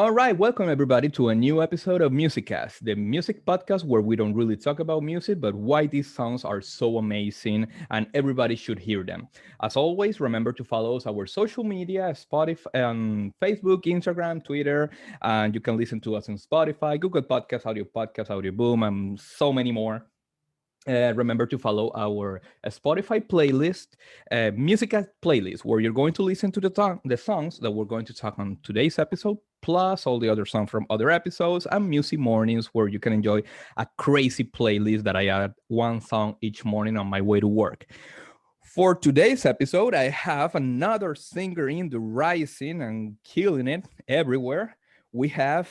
All right, welcome everybody to a new episode of Musiccast, the music podcast where we don't really talk about music, but why these songs are so amazing and everybody should hear them. As always, remember to follow us our social media, Spotify, Facebook, Instagram, Twitter, and you can listen to us on Spotify, Google Podcasts, Audio Boom, and so many more. Remember to follow our Spotify playlist, music playlist, where you're going to listen to the songs that we're going to talk on today's episode, plus all the other songs from other episodes, and Music Mornings, where you can enjoy a crazy playlist that I add one song each morning on my way to work. For today's episode, I have another singer in the rising and killing it everywhere. We have,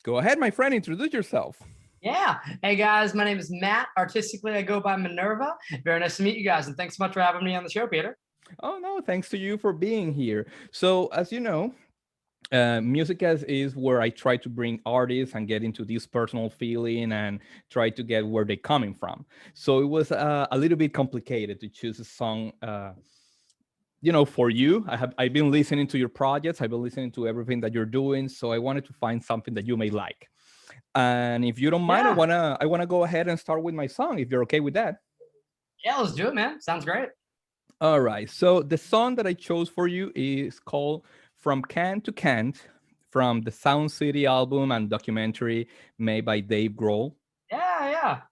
go ahead, my friend, introduce yourself. Yeah. Hey guys, my name is Matt. Artistically, I go by MNERVA. Very nice to meet you guys, and thanks so much for having me on the show, Peter. Oh, no, thanks to you for being here. So, as you know, music is where I try to bring artists and get into this personal feeling and try to get where they're coming from. So it was a little bit complicated to choose a song. For you, I've been listening to your projects. I've been listening to everything that you're doing. So I wanted to find something that you may like. And if you don't mind, Yeah. I wanna go ahead and start with my song, if you're okay with that. Yeah, let's do it, man. Sounds great. All right. So the song that I chose for you is called From Can to Can't from the Sound City album and documentary made by Dave Grohl. Yeah.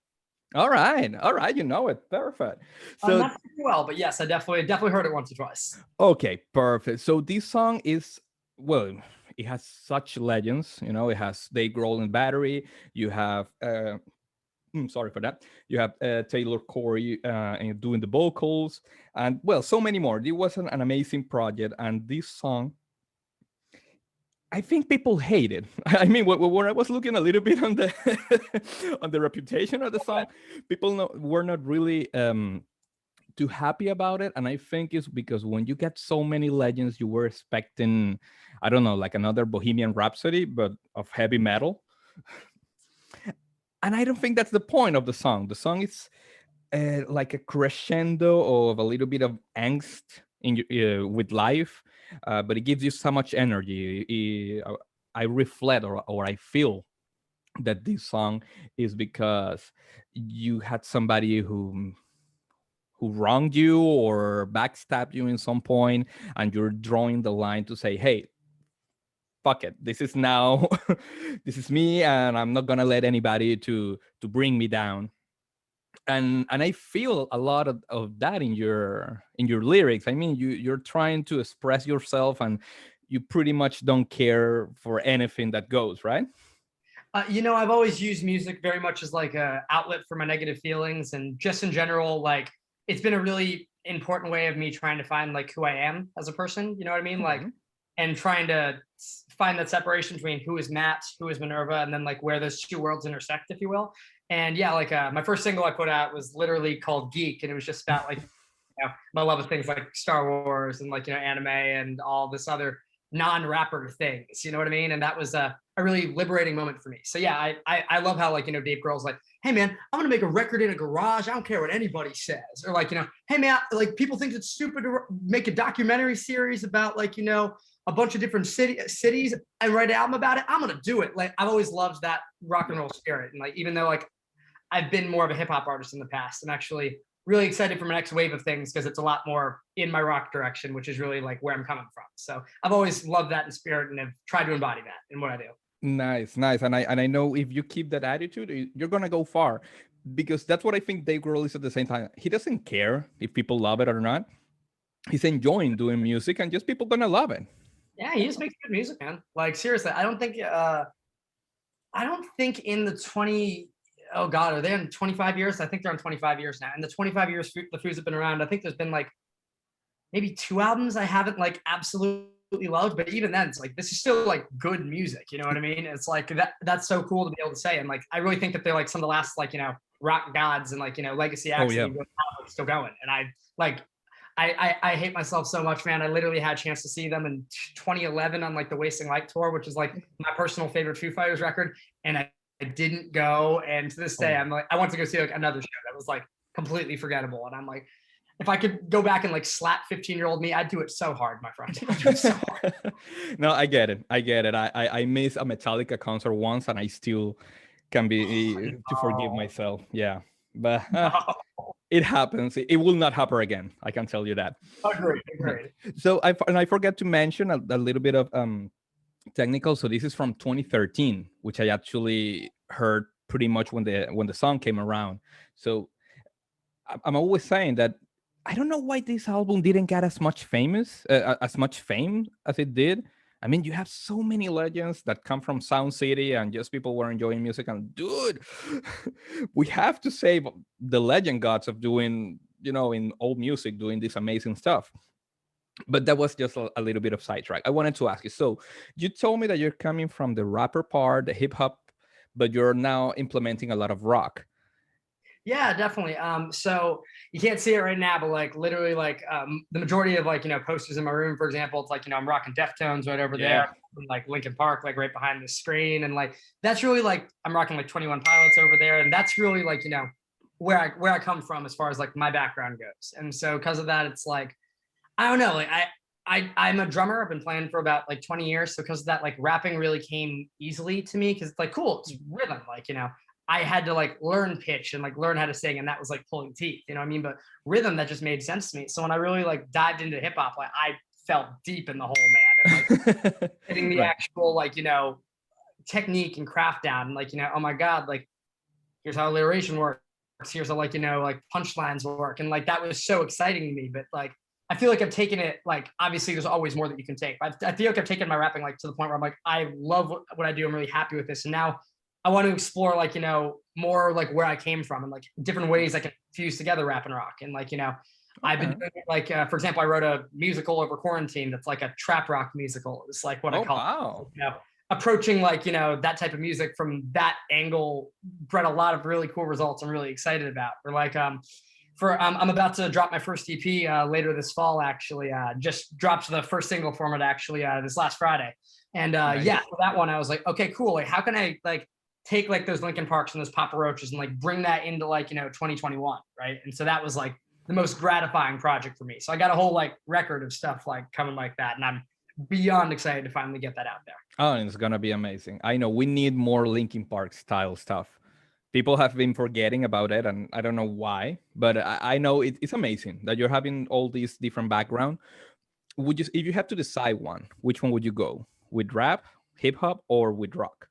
All right. All right. You know it. Perfect. So, Not pretty well, but yes, I definitely heard it once or twice. okay, perfect. So this song is, well, it has such legends. It has Dave Grohl and Battery. You have, sorry for that. You have Taylor Corey doing the vocals, and well, so many more. It was an amazing project, and this song, I think people hate it. I mean, when I was looking a little bit on the on the reputation of the song, people were not really too happy about it, and I think it's because when you get so many legends, you were expecting, I don't know, like another Bohemian Rhapsody, but of heavy metal. And I don't think that's the point of the song. The song is like a crescendo of a little bit of angst with life, but it gives you so much energy. I reflect or I feel that this song is because you had somebody who wronged you or backstabbed you in some point, and you're drawing the line to say, hey, fuck it, this is now this is me, and I'm not gonna let anybody to bring me down. And I feel a lot of that in your lyrics. I mean, you're trying to express yourself, and you pretty much don't care for anything that goes right. I've always used music very much as like a outlet for my negative feelings, and just in general, like it's been a really important way of me trying to find like who I am as a person. You know what I mean? Like, Mhm. and trying to find that separation between who is Matt, who is MNERVA, and then like where those two worlds intersect, if you will. And yeah, like my first single I put out was literally called Geek, and it was just about like my love of things like Star Wars and like anime and all this other non-rapper things. You know what I mean? And that was a really liberating moment for me. So yeah, I love how like Dave Grohl's like, hey man, I'm gonna make a record in a garage. I don't care what anybody says. Or like hey man, like people think it's stupid to make a documentary series about like a bunch of different cities and write an album about it. I'm gonna do it. Like I've always loved that rock and roll spirit, and like even though like I've been more of a hip hop artist in the past, I'm actually really excited for my next wave of things because it's a lot more in my rock direction, which is really like where I'm coming from. So I've always loved that in spirit and have tried to embody that in what I do. Nice, nice. And I know if you keep that attitude, you're gonna go far, because that's what I think Dave Grohl is at the same time. He doesn't care if people love it or not. He's enjoying doing music, and just people gonna love it. Yeah, he just makes good music, man. Like seriously, I don't think in the 20, oh God, are they in 25 years? I think they're on 25 years now. In the 25 years the Foos have been around, I think there's been like maybe two albums I haven't like absolutely loved, but even then it's like this is still like good music. You know what I mean? It's like that's so cool to be able to say. And like I really think that they're like some of the last like rock gods and like legacy Oh acts yeah. that are still going. And I like I hate myself so much, man. I literally had a chance to see them in 2011 on like the Wasting Light tour, which is like my personal favorite Foo Fighters record, and I didn't go. And to this day, I'm like, I want to go see like another show that was like completely forgettable, and I'm like, if I could go back and like slap 15-year-old me, I'd do it so hard, my friend. I'd do it so hard. No, I get it. I missed a Metallica concert once, and I still can be to forgive Oh, myself. Yeah, but no. it happens. It will not happen again. I can tell you that. Agreed, agreed. So I forgot to mention a little bit of technical. So this is from 2013, which I actually heard pretty much when the song came around. So I'm always saying that I don't know why this album didn't get as much fame as it did. I mean, you have so many legends that come from Sound City, and just people were enjoying music. And dude, we have to save the legend gods of doing, in old music, doing this amazing stuff. But that was just a little bit of sidetrack. I wanted to ask you. So you told me that you're coming from the rapper part, the hip hop, but you're now implementing a lot of rock. Yeah, definitely. So you can't see it right now, but like literally like the majority of like, posters in my room, for example, it's like, I'm rocking Deftones right over there, and, like Linkin Park, like right behind the screen. And like, that's really like, I'm rocking like 21 Pilots over there. And that's really like, where I come from as far as like my background goes. And so because of that, it's like, I don't know, like I'm a drummer. I've been playing for about like 20 years. So because of that, like rapping really came easily to me because it's like, cool, it's rhythm, like, I had to like learn pitch and like learn how to sing, and that was like pulling teeth, you know what I mean? But rhythm, that just made sense to me. So when I really like dived into hip hop, like I felt deep in the hole, man. And like getting the Right. actual like, technique and craft down, and like, oh my God, like here's how alliteration works. Here's how like, like punchlines work. And like that was so exciting to me. But like I feel like I've taken it, like obviously there's always more that you can take. But I feel like I've taken my rapping like to the point where I'm like, I love what I do. I'm really happy with this. And now I want to explore like, more like where I came from and like different ways I can fuse together rap and rock. And like, I've been doing it, like, for example, I wrote a musical over quarantine that's like a trap rock musical. It's like what I call Wow. it, approaching like, that type of music from that angle bred a lot of really cool results I'm really excited about. Or like, I'm about to drop my first EP later this fall, actually. Just dropped the first single from it actually this last Friday. And Nice. yeah, for that one, I was like, okay, cool. Like, how can I like take like those Linkin Parks and those Papa Roaches and like bring that into like, 2021, right? And so that was like the most gratifying project for me. So I got a whole like record of stuff like coming like that, and I'm beyond excited to finally get that out there. Oh, it's gonna be amazing. I know we need more Linkin Park style stuff. People have been forgetting about it, and I don't know why, but I know it's amazing that you're having all these different background. Would you, if you have to decide one, which one would you go with, rap, hip hop, or with rock?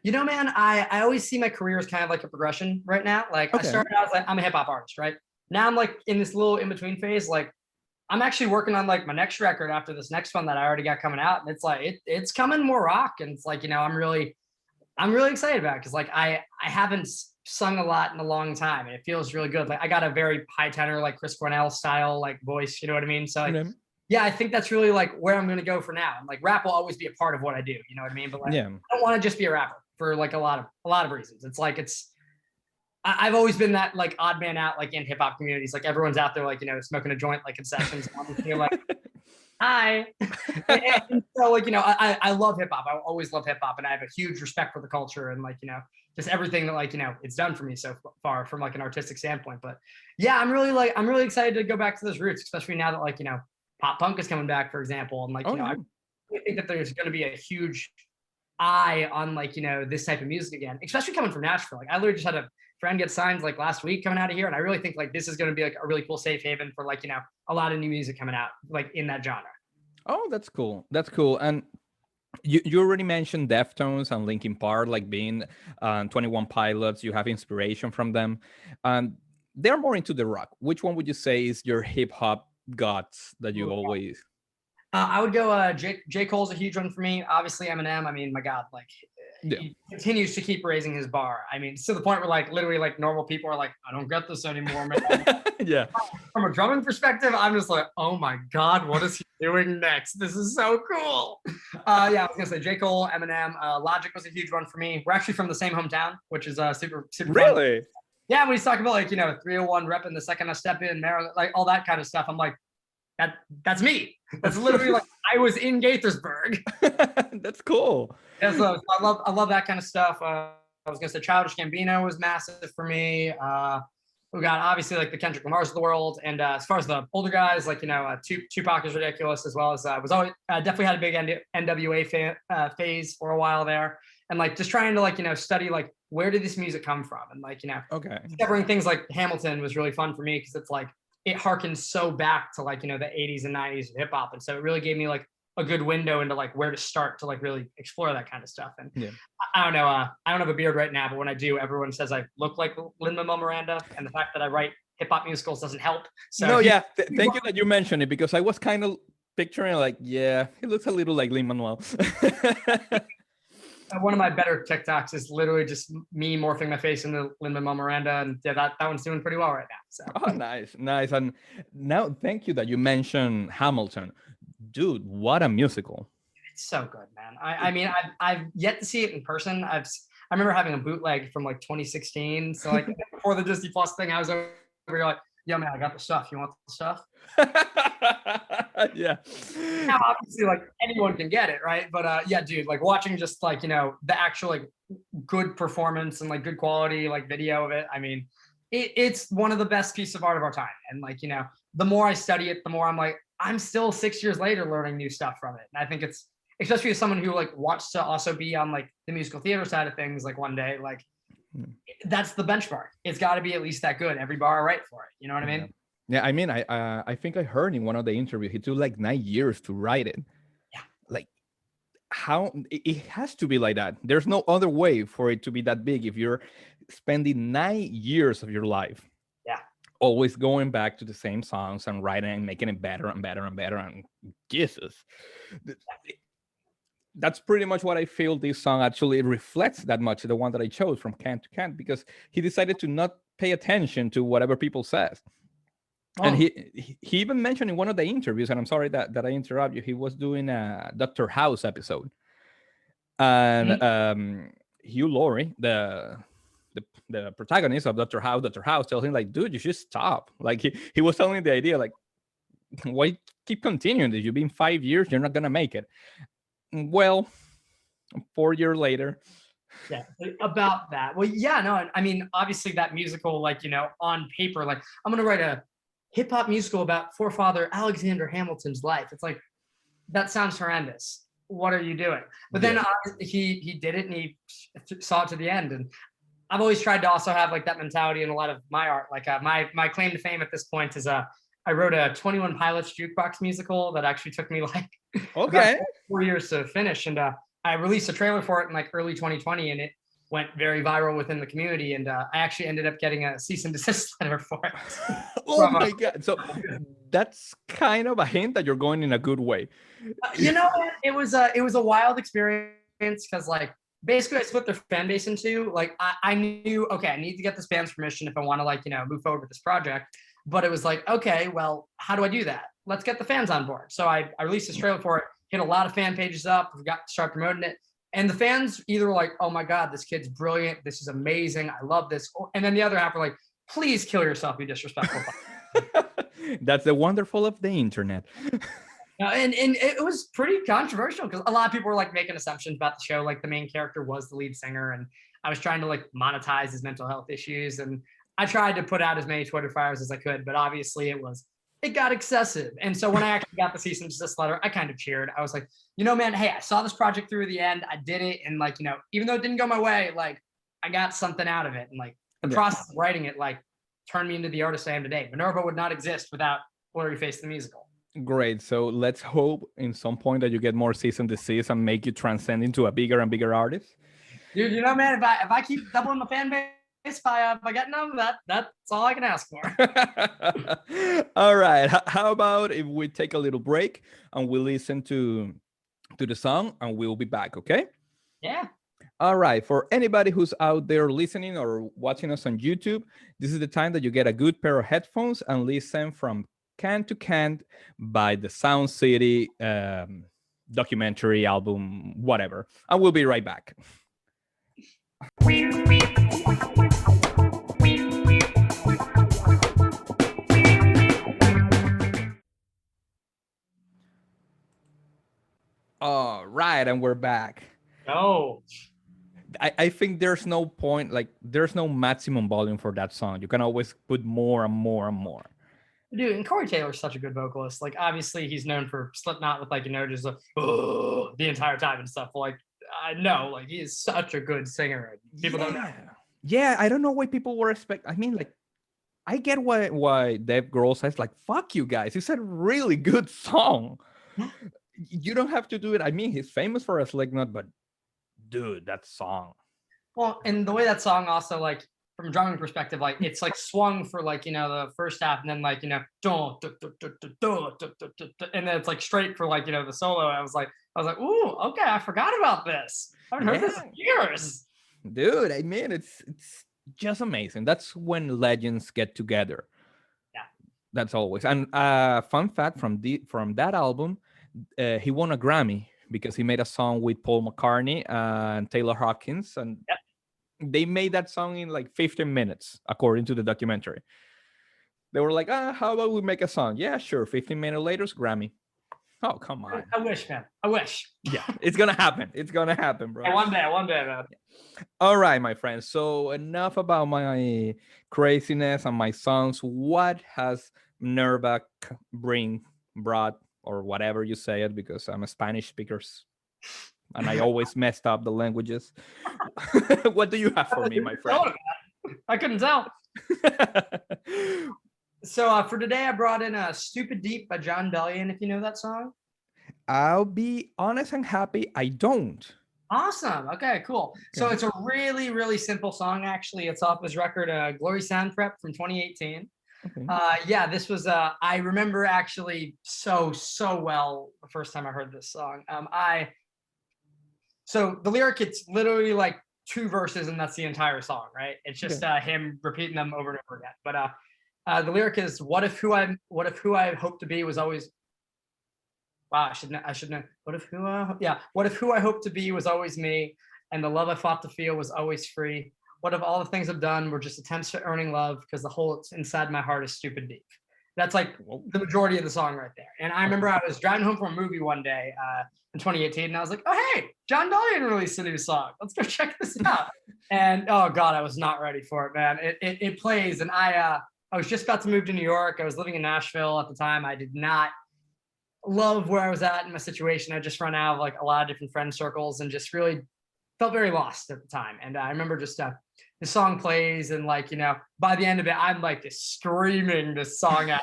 Man, I always see my career as kind of like a progression right now. Like I Okay. started out as like, I'm a hip hop artist, right? Now I'm like in this little in between phase. Like I'm actually working on like my next record after this next one that I already got coming out. And it's like, it's coming more rock. And it's like, I'm really excited about it. Cause like, I haven't sung a lot in a long time, and it feels really good. Like I got a very high tenor, like Chris Cornell style, like voice, you know what I mean? So like, Okay. yeah, I think that's really like where I'm going to go for now. And like rap will always be a part of what I do. You know what I mean? But like, Yeah. I don't want to just be a rapper for like a lot of reasons. It's like, I've always been that like odd man out, like in hip hop communities, like everyone's out there, like, smoking a joint, like in sessions. And you're like, hi. And so like, I love hip hop. I always love hip hop, and I have a huge respect for the culture and like, just everything that like, it's done for me so far from like an artistic standpoint. But yeah, I'm really excited to go back to those roots, especially now that like, pop punk is coming back, for example. And like, Oh, yeah. I really think that there's going to be a huge eye on like, this type of music again, especially coming from Nashville. Like I literally just had a friend get signed like last week coming out of here. And I really think like this is going to be like a really cool safe haven for like, a lot of new music coming out like in that genre. Oh, that's cool. That's cool. And you already mentioned Deftones and Linkin Park, like being 21 Pilots. You have inspiration from them. And they're more into the rock. Which one would you say is your hip hop gods that you always? I would go J. Cole's a huge one for me. Obviously Eminem. I mean, my God, like Yeah. he continues to keep raising his bar. I mean, to the point where like literally like normal people are like, I don't get this anymore, man. Yeah. From a drumming perspective, I'm just like, oh my God, what is he doing next? This is so cool. Yeah, I was gonna say J. Cole, Eminem, Logic was a huge one for me. We're actually from the same hometown, which is super fun. Really? Yeah, when he's talking about like 301 repping the second I step in, Maryland, like all that kind of stuff. I'm like, that's me. That's literally like I was in Gaithersburg. That's cool. Yeah, so I love that kind of stuff. I was gonna say Childish Gambino was massive for me. We got obviously like the Kendrick Lamars of the world, and as far as the older guys, like Tupac is ridiculous, as well as was always definitely had a big NWA phase for a while there, and like just trying to like study like where did this music come from, and like Okay. discovering things like Hamilton was really fun for me because it's like it harkens so back to like the 80s and 90s of hip hop, and so it really gave me like a good window into like where to start to like really explore that kind of stuff. And Yeah. I don't know, I don't have a beard right now, but when I do, everyone says I look like Lin-Manuel Miranda, and the fact that I write hip hop musicals doesn't help. So No, yeah. Thank you that you mentioned it, because I was kind of picturing like, yeah, he looks a little like Lin-Manuel. one of my better TikToks is literally just me morphing my face into Lin-Manuel Miranda, and yeah, that one's doing pretty well right now. So. Oh, nice. And now, thank you that you mentioned Hamilton. Dude, what a musical. It's so good, man. I mean, I've yet to see it in person. I remember having a bootleg from like 2016. So like before the Disney Plus thing, I was over here like, yo, man, I got the stuff. You want the stuff? Yeah. Now, obviously, like anyone can get it, right? But yeah, dude, like watching just like the actual like good performance and like good quality like video of it. I mean, it's one of the best pieces of art of our time. And like the more I study it, the more I'm like, I'm still 6 years later learning new stuff from it. And I think it's, especially as someone who like wants to also be on like the musical theater side of things, like one day, like that's the benchmark. It's got to be at least that good. Every bar I write for it. You know what I mean? Yeah, I mean, I think I heard in one of the interviews he took like 9 years to write it. Yeah. Like, how it has to be like that. There's no other way for it to be that big if you're spending 9 years of your life. Yeah. Always going back to the same songs and writing and making it better and better and better. And Jesus, that's pretty much what I feel this song actually reflects that much, the one that I chose, From Can to Can, because he decided to not pay attention to whatever people says. And he even mentioned in one of the interviews, and I'm sorry that I interrupt you, he was doing a Dr. House episode. And Hugh Laurie, the protagonist of Dr. House tells him like, dude, you should stop. Like he was telling the idea like, why keep continuing this? You've been 5 years, you're not gonna make it. Well, 4 years later. Yeah, about that. Well, yeah, no, I mean, obviously that musical, like, on paper, like I'm gonna write a hip hop musical about forefather Alexander Hamilton's life. It's like, that sounds horrendous. What are you doing? But then he did it, and he saw it to the end. And I've always tried to also have like that mentality in a lot of my art. Like my claim to fame at this point is I wrote a 21 Pilots jukebox musical that actually took me like about 4 years to finish. And I released a trailer for it in like early 2020, and it went very viral within the community. And I actually ended up getting a cease and desist letter for it. Oh my God. So that's kind of a hint that you're going in a good way. It was a wild experience because like basically I split their fan base in two. Like I knew, okay, I need to get this band's permission if I want to like, move forward with this project. But it was like, okay, well, how do I do that? Let's get the fans on board. So I released this trailer for it, hit a lot of fan pages up, we got to start promoting it. And the fans either like, oh my God, this kid's brilliant. This is amazing. I love this. And then the other half were like, please kill yourself, you disrespectful. That's the wonderful of the internet. And it was pretty controversial because a lot of people were like making assumptions about the show. Like the main character was the lead singer, and I was trying to like monetize his mental health issues. And I tried to put out as many Twitter fires as I could, but obviously it got excessive. And so when I actually got the cease and desist letter, I kind of cheered. I was like, man, hey, I saw this project through the end. I did it. And like, even though it didn't go my way, like I got something out of it. And like the process of writing it, like turned me into the artist I am today. MNERVA would not exist without Blurry Face the musical. Great. So let's hope in some point that you get more cease and desist and make you transcend into a bigger and bigger artist. Dude, man, if I keep doubling my fan base by getting them, that's all I can ask for. All right. How about if we take a little break and we listen to the song, and we'll be back, okay? Yeah. All right. For anybody who's out there listening or watching us on YouTube, this is the time that you get a good pair of headphones and listen from Can to Can by the Sound City documentary album, whatever. And we'll be right back. All right, and we're back. Oh. I think there's no point, like there's no maximum volume for that song. You can always put more and more and more. Dude, and Corey Taylor's such a good vocalist. Like, obviously, he's known for Slipknot with, like, just like, oh, the entire time and stuff. Like, I know, like, he is such a good singer. People don't know. Yeah, I don't know why people were I mean, like, I get why Dave Grohl says, like, fuck you guys. It's a really good song. You don't have to do it. I mean, he's famous for a Slipknot, but dude, that song. Well, and the way that song also, like, from a drumming perspective, like it's like swung for like, the first half, and then like, and then it's like straight for like, the solo. I was like, ooh, okay, I forgot about this. I haven't heard this in years. Dude, I mean, it's just amazing. That's when legends get together. Yeah. That's always. And fun fact from that album, he won a Grammy because he made a song with Paul McCartney and Taylor Hawkins, and they made that song in like 15 minutes, according to the documentary. They were like, how about we make a song? Yeah, sure. 15 minutes later, Grammy. Oh, come on. I wish, man. I wish. Yeah, it's going to happen. It's going to happen, bro. Yeah, one day, man. All right, my friends. So enough about my craziness and my songs. What has MNERVA brought, or whatever you say it, because I'm a Spanish speaker and I always messed up the languages. What do you have for me, my friend? I couldn't tell. So for today, I brought in Stupid Deep by John Bellion, if you know that song. I'll be honest and happy, I don't. Awesome. Okay, cool. So it's a really, really simple song, actually. It's off his record, Glory Sound Prep from 2018. Okay. This was, I remember actually so well the first time I heard this song. So the lyric, it's literally like 2 verses and that's the entire song, right? It's just him repeating them over and over again. But the lyric is, what if who I hope to be was always, wow, I should know. What if who I hope to be was always me, and the love I fought to feel was always free? What if all the things I've done were just attempts at earning love, because the hole inside my heart is stupid deep? That's like the majority of the song right there. And I remember I was driving home from a movie one day in 2018, and I was like, oh, hey, John Bellion released a new song. Let's go check this out. And oh God, I was not ready for it, man. It plays, and I was just about to move to New York. I was living in Nashville at the time. I did not love where I was at in my situation. I just run out of like a lot of different friend circles and just really felt very lost at the time. And I remember just the song plays, and like, by the end of it, I'm like just screaming this song out.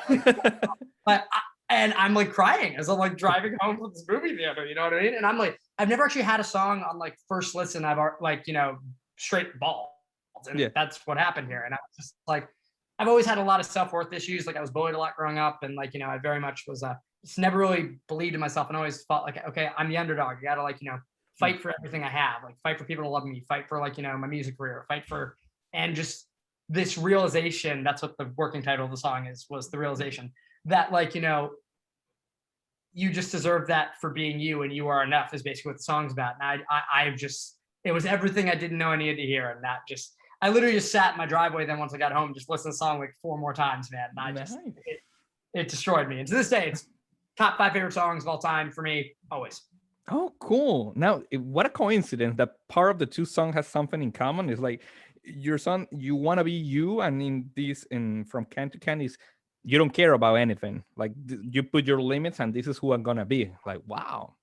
And I'm like crying as I'm like driving home from this movie theater, you know what I mean? And I'm like, I've never actually had a song on like first listen I've like, straight balls. And that's what happened here. And I was just like, I've always had a lot of self-worth issues. Like I was bullied a lot growing up, and like, I very much was just never really believed in myself, and always felt like, okay, I'm the underdog. I gotta like, fight for everything I have, like fight for people to love me, fight for like, my music career, fight for, and just this realization, that's what the working title of the song was the realization that like, you just deserve that for being you, and you are enough is basically what the song's about. And I just, it was everything I didn't know I needed to hear. And that just, I literally just sat in my driveway then once I got home, just listened to the song like 4 more times, man. And it destroyed me. And to this day, it's top 5 favorite songs of all time for me, always. Oh, cool. Now, what a coincidence that part of the 2 songs has something in common. Is like your song, you want to be you, and in From Can to Can is you don't care about anything. Like you put your limits, and this is who I'm gonna be. Like, wow.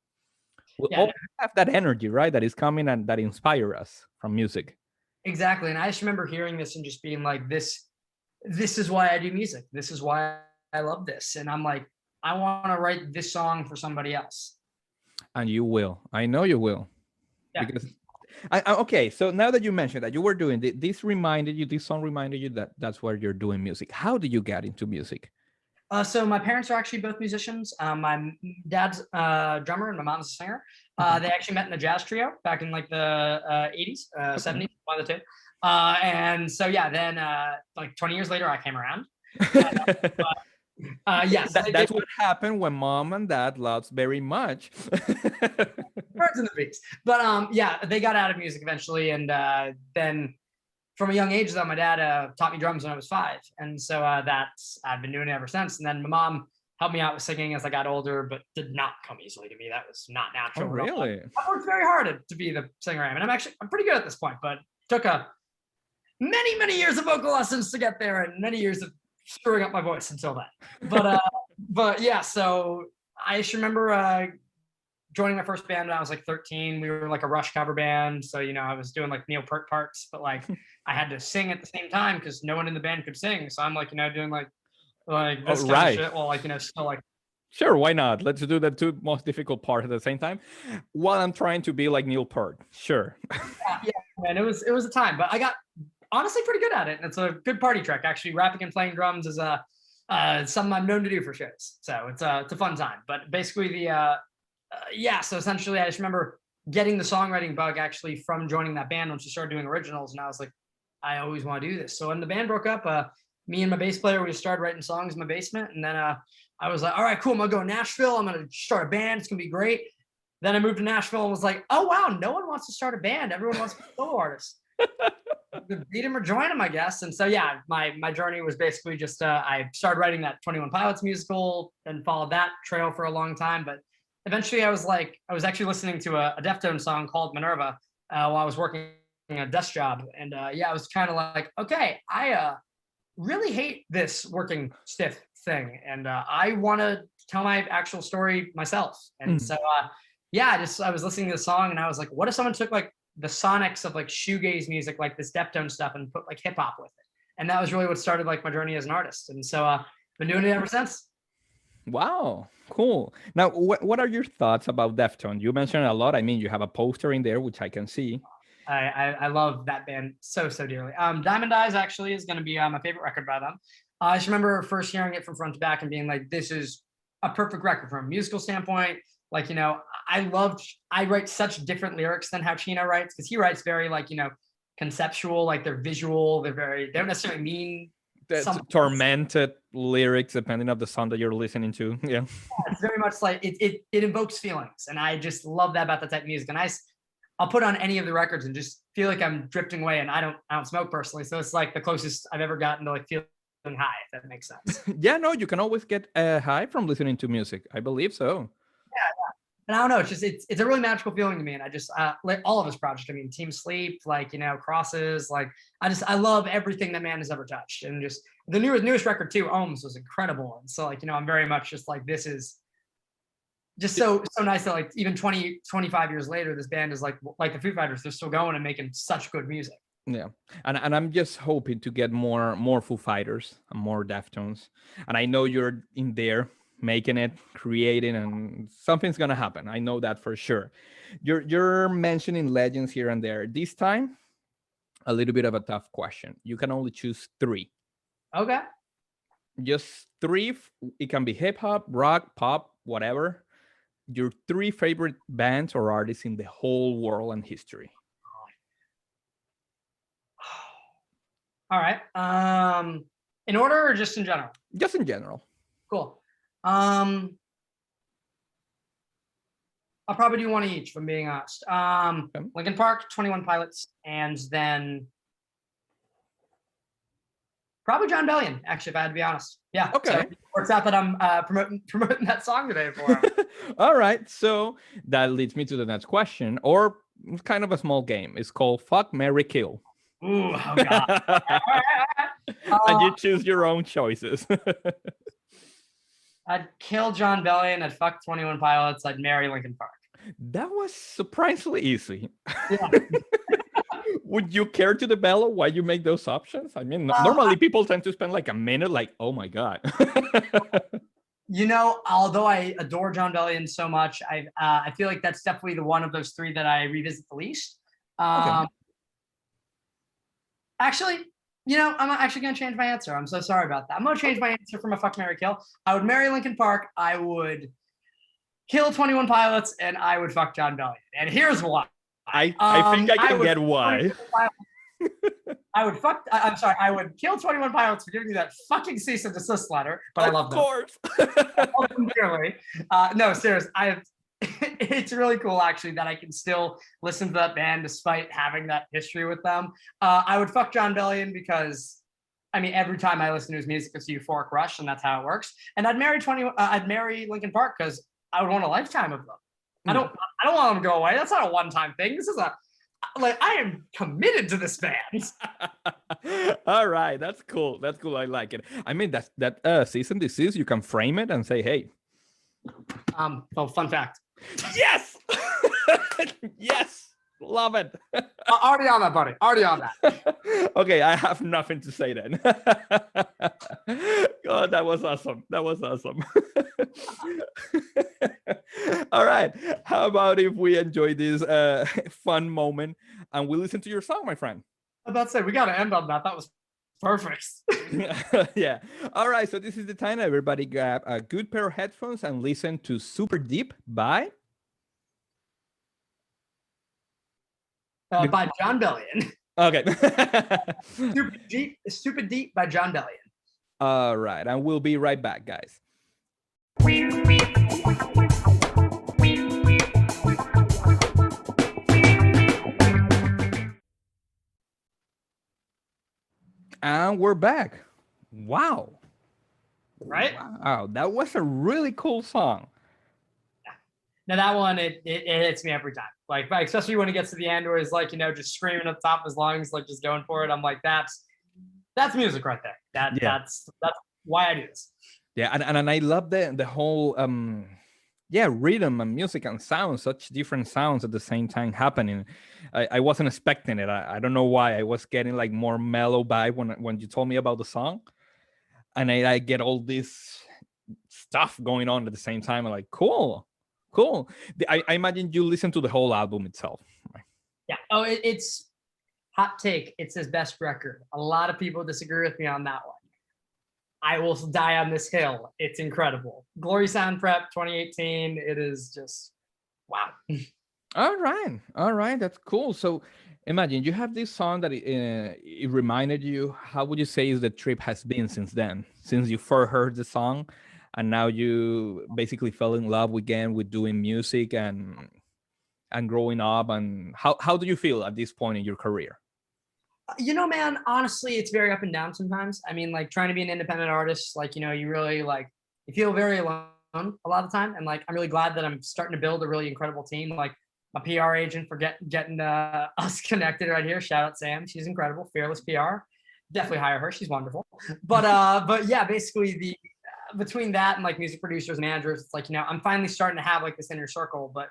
We all have that energy, right? That is coming and that inspire us from music. Exactly. And I just remember hearing this and just being like, this is why I do music. This is why I love this. And I'm like, I want to write this song for somebody else. And you will. I know you will. Yeah. Because okay, so now that you mentioned that you were doing this song reminded you that that's where you're doing music. How did you get into music? So my parents are actually both musicians. My dad's a drummer and my mom's a singer. They actually met in a jazz trio back in like the 80s, 70s, one of the 2. And so, then like 20 years later, I came around. Yes, that's what happened when mom and dad loves very much. Birds and the bees. But they got out of music eventually, and then from a young age though, my dad taught me drums when I was 5, and so I've been doing it ever since. And then my mom helped me out with singing as I got older, but did not come easily to me. That was not Oh, natural at all. really? I worked very hard to be the singer I am, and I'm pretty good at this point, but took a many years of vocal lessons to get there, and many years of screwing up my voice until then. But yeah, so I just remember joining my first band when I was like 13. We were like a Rush cover band, so I was doing like Neil Peart parts, but like I had to sing at the same time because no one in the band could sing. So I'm like doing like Oh, this kind of right. shit while still like. Sure, why not? Let's do the two most difficult parts at the same time while I'm trying to be like Neil Peart. Sure. Yeah, man, it was a time, but I got honestly pretty good at it, and it's a good party trick. Actually, rapping and playing drums is something I'm known to do for shows, so it's a fun time. But basically, so essentially, I just remember getting the songwriting bug actually from joining that band once we started doing originals, and I was like, I always want to do this. So when the band broke up, me and my bass player, we just started writing songs in my basement, and then I was like, all right, cool, I'm gonna go to Nashville, I'm gonna start a band, it's gonna be great. Then I moved to Nashville and was like, oh wow, no one wants to start a band, everyone wants to be a solo artist. Beat him or join him, I guess. And so yeah, my journey was basically just I started writing that 21 Pilots musical and followed that trail for a long time. But eventually I was actually listening to a Deftones song called MNERVA while I was working a desk job. And I was kind of like, okay, I really hate this working stiff thing, and I want to tell my actual story myself. And so I was listening to the song, and I was like, what if someone took like the sonics of like shoegaze music, like this Deftones stuff, and put like hip hop with it? And that was really what started like my journey as an artist. And so been doing it ever since. Wow, cool. Now, what are your thoughts about Deftones? You mentioned a lot. I mean, you have a poster in there, which I can see. I love that band so dearly. Diamond Eyes actually is going to be my favorite record by them. I just remember first hearing it from front to back and being like, this is a perfect record from a musical standpoint. Like, I write such different lyrics than how Chino writes, because he writes very like, conceptual, like they're visual, they don't necessarily mean something. Tormented lyrics, depending on the song that you're listening to. Yeah. It's very much like it invokes feelings. And I just love that about that type of music. And I'll put on any of the records and just feel like I'm drifting away, and I don't smoke personally. So it's like the closest I've ever gotten to like feeling high, if that makes sense. Yeah, no, you can always get high from listening to music. I believe so. Yeah. And I don't know, it's a really magical feeling to me. And I just like all of his projects. I mean, Team Sleep, like, Crosses, like I love everything that man has ever touched. And just the newest record too, Ohms, was incredible. And so like, I'm very much just like, this is just so nice that like even 25 years later, this band is like the Foo Fighters, they're still going and making such good music. Yeah, and I'm just hoping to get more Foo Fighters and more Deftones. And I know you're in there making it, creating, and something's gonna happen. I know that for sure. You're mentioning legends here and there. This time, a little bit of a tough question. You can only choose 3. Okay. Just 3. It can be hip hop, rock, pop, whatever. Your 3 favorite bands or artists in the whole world and history. All right. In order or just in general? Just in general. Cool. I'll probably do one each, if I'm being honest. Okay. Linkin Park, 21 Pilots, and then probably John Bellion, actually, if I had to be honest. Yeah. Okay. So it works out that I'm promoting that song today for him. All right. So that leads me to the next question, or kind of a small game. It's called Fuck, Marry, Kill. Ooh, oh God. And you choose your own choices. I'd kill John Bellion, I'd fuck 21 Pilots, I'd marry Linkin Park. That was surprisingly easy. Yeah. Would you care to develop why you make those options? I mean, normally people tend to spend like a minute, like, oh my God. Although I adore John Bellion so much, I feel like that's definitely the one of those 3 that I revisit the least. Okay. Actually, I'm actually going to change my answer. I'm so sorry about that. I'm going to change my answer from a fuck, marry, kill. I would marry Linkin Park. I would kill 21 Pilots, and I would fuck John Bellion. And here's why. I think I can get why. I would kill 21 Pilots for giving me that fucking cease and desist letter, but I love them. Of course. I love them dearly. No, serious. It's really cool, actually, that I can still listen to that band despite having that history with them. I would fuck John Bellion because I mean, every time I listen to his music, it's a euphoric rush, and that's how it works. And I'd marry Linkin Park because I would want a lifetime of them. I don't want them to go away. That's not a one-time thing. This is I am committed to this band. All right, that's cool. That's cool. I like it. I mean, that cease and desist, you can frame it and say, hey. Fun fact. Yes. Yes. Love it. Already on that, buddy. Already on that. Okay, I have nothing to say then. God, that was awesome. That was awesome. All right. How about if we enjoy this fun moment and we listen to your song, my friend? I'm about to say, we got to end on that. That was perfect. Yeah. All right. So this is the time everybody grab a good pair of headphones and listen to Super Deep by John Bellion. Okay. Stupid Deep by John Bellion. All right. And we'll be right back, guys. And we're back. Wow. Right? Wow. That was a really cool song. Now that one, it hits me every time. Like especially when it gets to the end where he's like, just screaming up top of his lungs, like just going for it. I'm like, that's music right there. That's why I do this. Yeah, and I love the whole rhythm and music and sound, such different sounds at the same time happening. I wasn't expecting it. I don't know why. I was getting like more mellow vibe when you told me about the song, and I get all this stuff going on at the same time. I'm like, cool. I imagine you listen to the whole album itself. Yeah. Oh, it's hot take. It's his best record. A lot of people disagree with me on that one. I will die on this hill. It's incredible. Glory Sound Prep 2018. It is just wow. All right, that's cool. So imagine you have this song that it reminded you. How would you say is the trip has been since then, since you first heard the song, and now you basically fell in love again with doing music and growing up? And how do you feel at this point in your career? Man, honestly, it's very up and down sometimes. I mean, like trying to be an independent artist, like, you really you feel very alone a lot of the time. And like, I'm really glad that I'm starting to build a really incredible team. Like my PR agent for getting us connected right here. Shout out Sam. She's incredible. Fearless PR. Definitely hire her. She's wonderful. But yeah, basically between that and like music producers, managers, it's like, I'm finally starting to have like this inner circle, but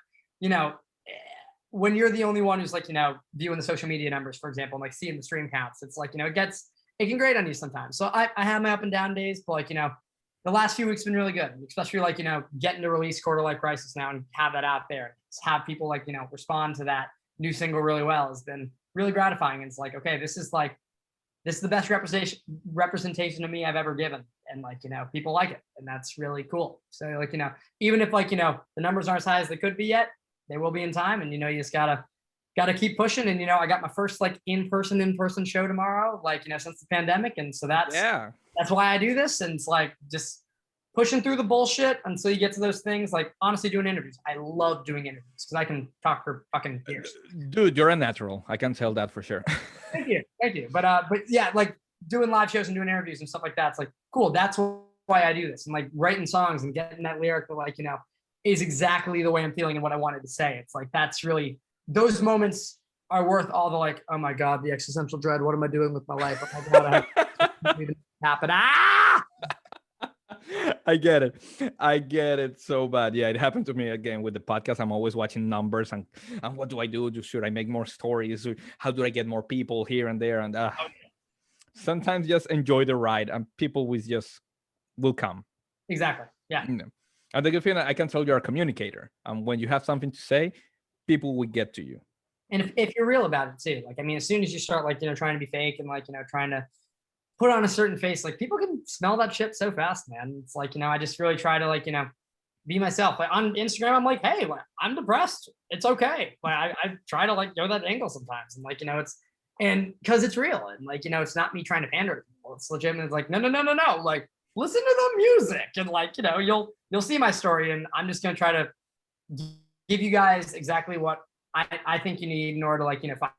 when you're the only one who's like, viewing the social media numbers, for example, and like seeing the stream counts, it's like, it can grate on you sometimes. So I have my up and down days, but like, the last few weeks have been really good, especially like, getting to release Quarter Life Crisis now and have that out there, have people like, respond to that new single really well has been really gratifying. And it's like, okay, this is the best representation of me I've ever given. And like, people like it, and that's really cool. So like, even if like, the numbers aren't as high as they could be yet, they will be in time. And, you just gotta keep pushing. And, I got my first like in-person show tomorrow, like, since the pandemic. And so that's why I do this. And it's like, just pushing through the bullshit until you get to those things. Like honestly, doing interviews. I love doing interviews because I can talk for fucking years. Dude, you're a natural. I can tell that for sure. Thank you. But yeah, like doing live shows and doing interviews and stuff like that. It's like, cool. That's why I do this. And like writing songs and getting that lyric that like, is exactly the way I'm feeling and what I wanted to say. It's like, that's really, those moments are worth all the like, oh my God, the existential dread. What am I doing with my life? Oh my God, I happen. I get it so bad. Yeah, it happened to me again with the podcast. I'm always watching numbers and what do I do? Should I make more stories? How do I get more people here and there? And sometimes just enjoy the ride and people will come. Exactly. Yeah. And the good thing, I can tell you're a communicator. And when you have something to say, people will get to you. And if you're real about it too, like, I mean, as soon as you start like, trying to be fake and like, trying to put on a certain face, like people can smell that shit so fast, man. It's like, I just really try to like, be myself. Like on Instagram, I'm like, hey, like, I'm depressed. It's okay. Like I try to like go that angle sometimes. And like, and because it's real. And like, it's not me trying to pander to people. It's legitimate. It's like, no. Like, listen to the music and like, you'll see my story. And I'm just going to try to give you guys exactly what I think you need in order to like, find.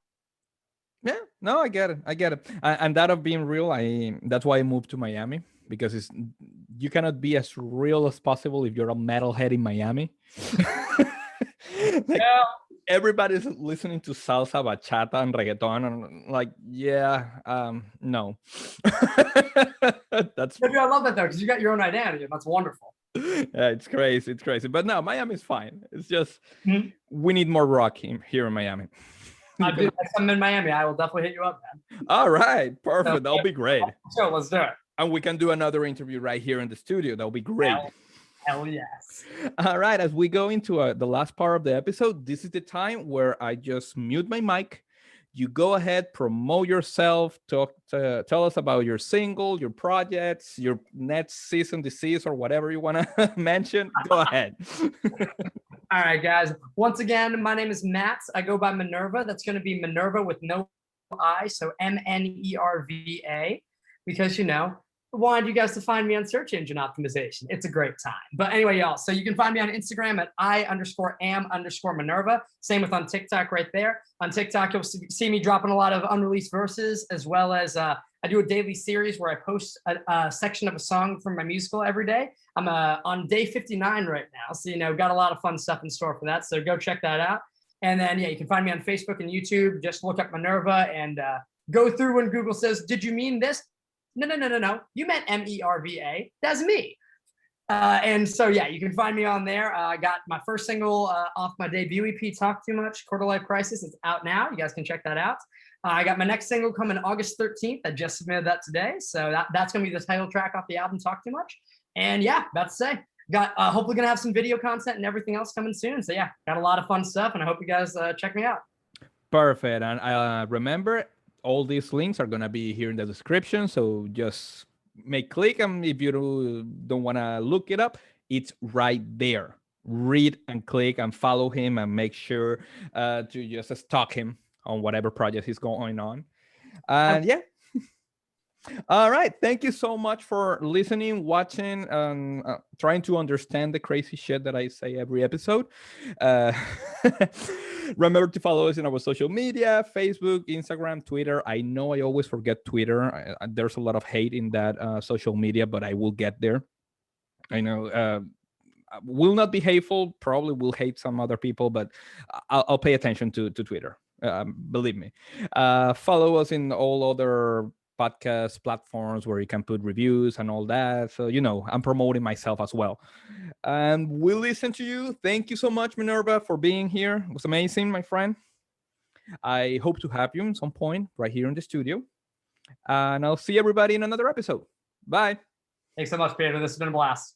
Yeah, no, I get it. I get it. And that of being real, that's why I moved to Miami because it's you cannot be as real as possible if you're a metalhead in Miami. Like Yeah. everybody's listening to salsa, bachata, and reggaeton, and like, yeah, no. That's Maybe I love that though, because you got your own identity, and that's wonderful. yeah, it's crazy, it's crazy. But no, Miami's fine. It's just Mhm. we need more rock here in Miami. I do. Next time I'm in Miami, I will definitely hit you up, man. All right, So, perfect. That'll be great. so let's do it. And we can do another interview right here in the studio. That'll be great. Hell yes. All right, as we go into the last part of the episode, this is the time where I just mute my mic. You go ahead, promote yourself, tell us about your single, your projects, your next season disease, or whatever you want to mention. Go ahead. All right, guys. Once again, my name is Matt. I go by MNERVA. That's going to be Minerva with no I, so MNERVA, because I wanted you guys to find me on search engine optimization. It's a great time. But anyway, y'all, so you can find me on Instagram at I_am_Minerva. Same with on TikTok right there. On TikTok, you'll see me dropping a lot of unreleased verses, as well as I do a daily series where I post a section of a song from my musical every day. I'm on day 59 right now. So, got a lot of fun stuff in store for that. So go check that out. And then, yeah, you can find me on Facebook and YouTube. Just look up Minerva and go through when Google says, did you mean this? No. You meant MERVA. That's me. And so, yeah, you can find me on there. I got my first single off my debut EP, Talk Too Much, Quarter Life Crisis. It's out now. You guys can check that out. I got my next single coming August 13th. I just submitted that today. So that's going to be the title track off the album, Talk Too Much. And yeah, that's to say. Got hopefully going to have some video content and everything else coming soon. So yeah, got a lot of fun stuff. And I hope you guys check me out. Perfect. And remember, all these links are going to be here in the description. So just make click. And if you don't want to look it up, it's right there. Read and click and follow him and make sure to just stalk him on whatever project he's going on. And yeah. All right. Thank you so much for listening, watching, and trying to understand the crazy shit that I say every episode. Remember to follow us in our social media, Facebook, Instagram, Twitter. I know I always forget Twitter. There's a lot of hate in that social media, but I will get there. I know. Will not be hateful. Probably will hate some other people, but I'll pay attention to Twitter. Believe me. Follow us in all other podcast platforms where you can put reviews and all that. So, I'm promoting myself as well. And we'll listen to you. Thank you so much, Minerva, for being here. It was amazing, my friend. I hope to have you at some point right here in the studio. And I'll see everybody in another episode. Bye. Thanks so much, Peter. This has been a blast.